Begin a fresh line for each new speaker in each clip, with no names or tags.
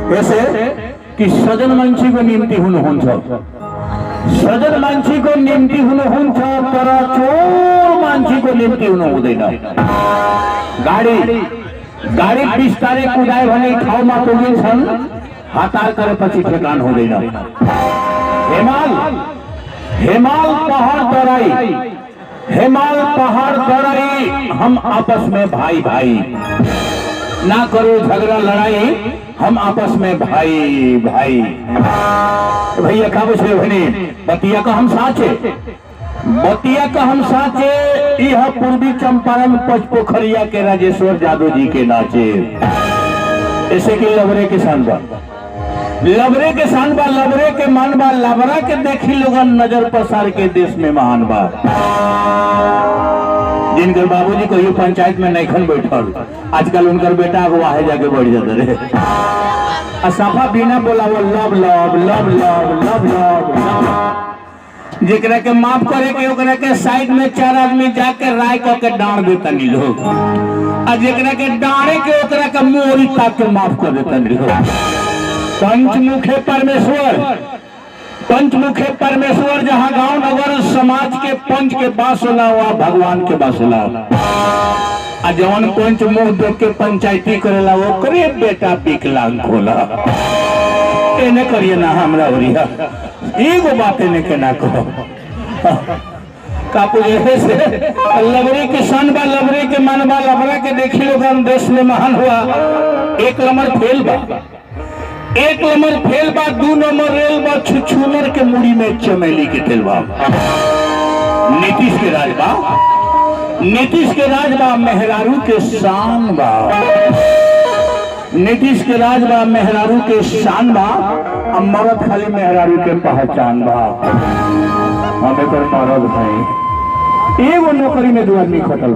ऐसे कि सजन मानसी को निम्ति हुन सजन मानसी को निम्ति हुन तर चोर मानसी को निम्ति हुँदैन। गाडी बिस्तारै कुदाए भने ठाउँमा पुगिन्छन्, हतार गरेपछि ठेकान हुँदैन। हिमाल पहाड़ तराई हम आपस में भाई भाई, ना करो झगड़ा लड़ाई हम आपस में भाई भाई। भैया का पूछे भने बतिया का हम साचे यह पूर्वी चंपारण पचपोखरिया के राजेश्वर यादव जी के नाचे। ऐसे कि लबरे के सान बा लबरे के मान बा, लबरा के देखी लोगन नजर पसार के देश में महान बा। जिनकर बाबूजी को ये पंचायत में नैखन बैठल, आजकल उनकर बेटा अगवा है जाके बढ़ जाते रहे। साफा बिना बोला वो love love love love love love. जेकरा के माफ करे के ओकरा के साइड में चार आदमी जाके राय क के डांड देता नी लोग, आ जेकरा के डांडे के ओकरा के मोरी ताक के माफ कर देता नी लोग। पंचमुखे परमेश्वर जहाँ गांव नगर समाज के पंच के बास होला वहाँ भगवान के बास होला। आ जवन पंच मुंह देख के पंचायती करेला वो करे बेटा विकलांग होला। एने करिए ना हमरा ओरिया एगो बात ने के ना कहो। कापू से लबरे के सन बा, लबरे के मन बा, लबरा के देखी लोग देश में महान हुआ। एक नंबर फेल बा, 2 नंबर रेल बा, छुछुनर के मुड़ी में चमेली के तेल बा। नीतीश के राज बा, मेहरारू के शान बा। नीतीश के राज बा, मेहरारू के शान बा, मरद खाली मेहरारू के पहचान बा। हमें कर मरद भाई एगो नौकरी में 2 आदमी खटल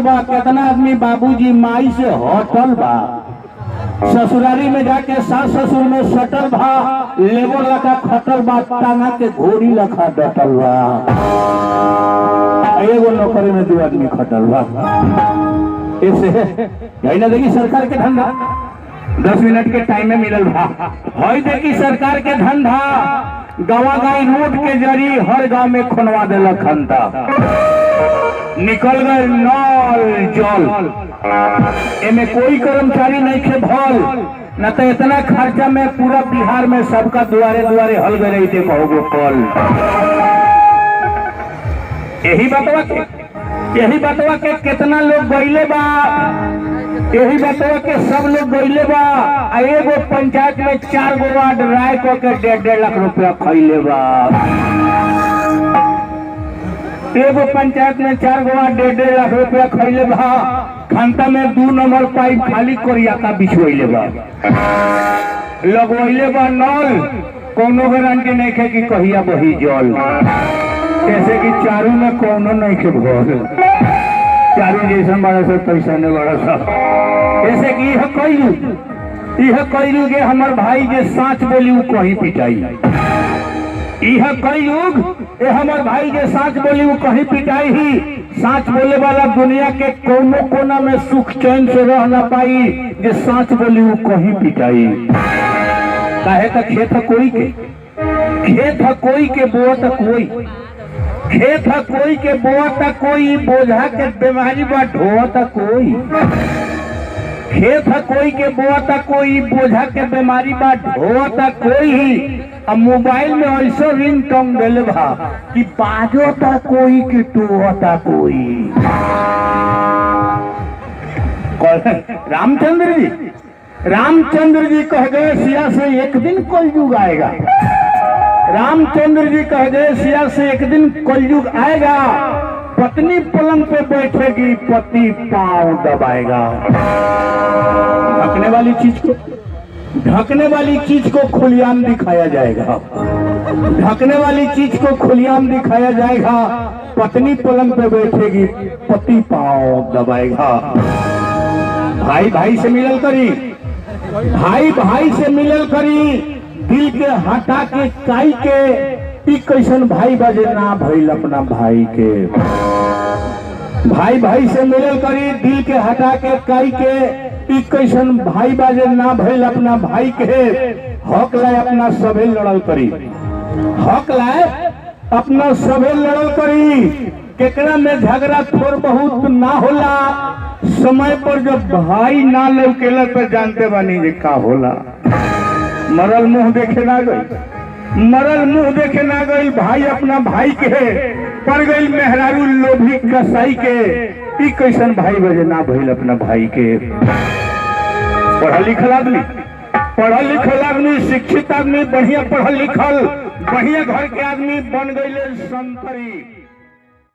बा, कितना आदमी बाबूजी माई से हटल बा, ससुरारी में जाके सास ससुर में सटल बा, लेबर लखा खटल बा, टांगा के घोड़ी लखा डटल बा। एगो नौकरी में 2 आदमी खटल बा। ऐसे यही ना देखी सरकार के धंधा 10 मिनट के टाइम में मिलल बा। हई देखी सरकार के धंधा गवागाई रोड के जरी हर गांव में खुनवा देलक खंता। निकल गए नल जल, एमे कोई कर्मचारी नहीं खे भल, न तो इतना खर्चा में पूरा बिहार में सबका दुआरे दुआरे हल गए रही थे कहोगो कल। यही बतवा के कितना लोग गईले बा, यही बतवा के सब लोग गईले बा। एगो पंचायत में 4 गो वार्ड राय को के 1.5 लाख रुपया खैले बा। एगो पंचायत में 4 गो वार्ड 1.5 लाख रुपया खैले बा। खंता में 2 नंबर पाइप खाली कोरिया का बिछोइले बा, लगवैले बा नल, कोनो गारंटी नहीं खे कि कहिया बही जल। कैसे कि चारू में कोनो नहीं खे भल, चारू जैसा बड़ा सा पैसा नहीं बड़ा सा। ऐसे कि यह कईलू के हमार भाई जे साँच बोली वो कहीं पिटाई। यह कईलूग हमार भाई जे साँच बोली वो कहीं पिटाई ही। साँच बोले वाला दुनिया के कोनो कोना में सुख चैन से रह ना पाई, जे साँच बोली वो कहीं पिटाई। काहे का खेत कोई के बोआ तक कोई, खेत कोई के बोआ तक कोई, बोझा के बीमारी बा ढोआ तक कोई। खेत कोई के बोआ तक कोई, बोझा के बीमारी बा ढोआ तक कोई। अब मोबाइल में ऐसा रिंग टोंग देले बा कि बाजो तक कोई कि टोआ तक कोई। रामचंद्र जी कह गए सिया से एक दिन कलयुग आएगा। रामचंद्र जी कह गए सिया से एक दिन कलयुग आएगा, पत्नी पलंग पे बैठेगी, पति पांव दबाएगा। ढकने वाली चीज को खुलेआम दिखाया जाएगा, ढकने वाली चीज को खुलेआम दिखाया जाएगा। पत्नी पलंग पे बैठेगी, पति पांव दबाएगा। भाई भाई से मिलल करी, भाई से मिलल करी, दिल के हटा के काई के। कैसन भाई बाजे ना भइल अपना भाई के। भाई से मिलल करी, दिल के हटा के काई के। ई कैसन भाई बाजे ना भइल अपना भाई के हक लाए अपना सभे लड़ल करी, हक लाए अपना सभे लड़ल करी। केकरा में झगड़ा थोड़ बहुत ना होला, समय पर जब भाई ना लौकेला तो जानते बानी जे का होला। मरल मुंह देखे ना गई, मरल मुंह देखे ना गई, भाई अपना भाई के पड़ गई मेहरारू लोभी कसाई के। ई कैसन भाई बजे ना भइल अपना भाई के। पढ़ल लिखल आदमी, पढ़ल लिखल आदमी, शिक्षित आदमी, बढ़िया पढ़ल लिखल बढ़िया घर के आदमी बन गई संतरी।